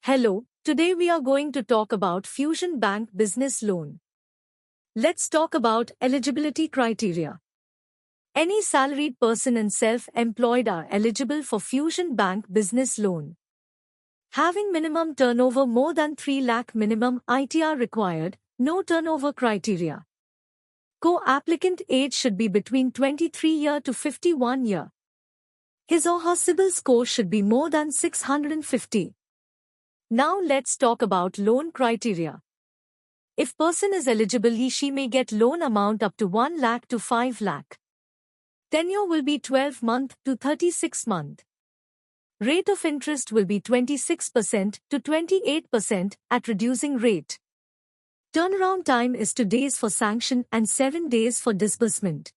Hello, today we are going to talk about Fusion Bank Business Loan. Let's talk about eligibility criteria. Any salaried person and self-employed are eligible for Fusion Bank Business Loan. Having minimum turnover more than 3 lakh minimum ITR required, no turnover criteria. Co-applicant age should be between 23 year to 51 year. His or her CIBIL score should be more than 650. Now let's talk about loan criteria. If person is eligible, he/she may get loan amount up to 1 lakh to 5 lakh. Tenure will be 12 month to 36 month. Rate of interest will be 26% to 28% at reducing rate. Turnaround time is 2 days for sanction and 7 days for disbursement.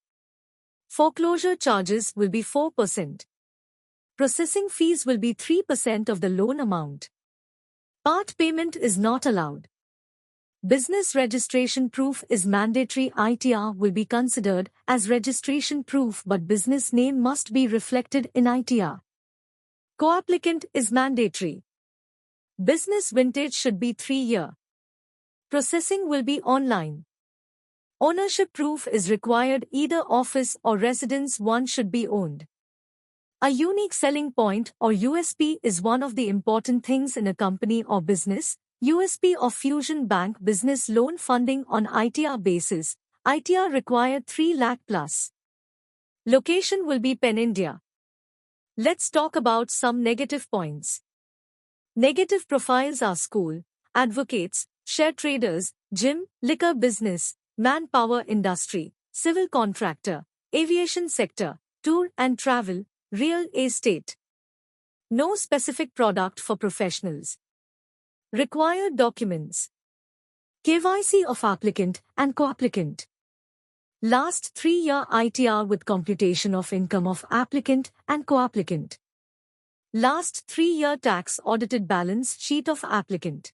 Foreclosure charges will be 4%. Processing fees will be 3% of the loan amount. Part payment is not allowed. Business registration proof is mandatory. ITR will be considered as registration proof, but business name must be reflected in ITR. Co-applicant is mandatory. Business vintage should be 3 year. Processing will be online. Ownership proof is required, either office or residence one should be owned. A unique selling point or USP is one of the important things in a company or business. USP of Fusion Bank Business Loan funding on ITR basis. ITR required 3 lakh plus. Location will be Pan India. Let's talk about some negative points. Negative profiles are school, advocates, share traders, gym, liquor business, manpower industry, civil contractor, aviation sector, tour and travel, real estate. No specific product for professionals. Required documents. KYC of applicant and co-applicant. Last 3-year ITR with computation of income of applicant and co-applicant. Last 3-year tax audited balance sheet of applicant.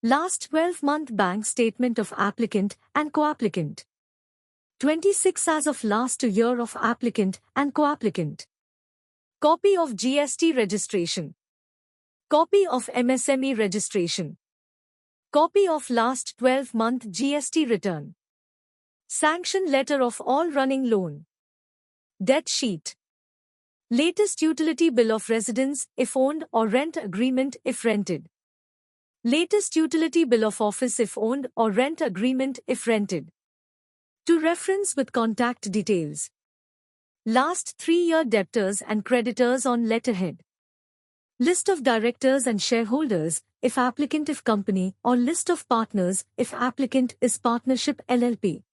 Last 12-month bank statement of applicant and co-applicant. 26 as of last year of applicant and co-applicant. Copy of GST registration. Copy of MSME registration. Copy of last 12-month GST return. Sanction letter of all running loan. Debt sheet. Latest utility bill of residence if owned or rent agreement if rented. Latest utility bill of office if owned or rent agreement if rented. To reference with contact details. Last 3-year debtors and creditors on letterhead. List of directors and shareholders if applicant if company, or list of partners if applicant is partnership LLP.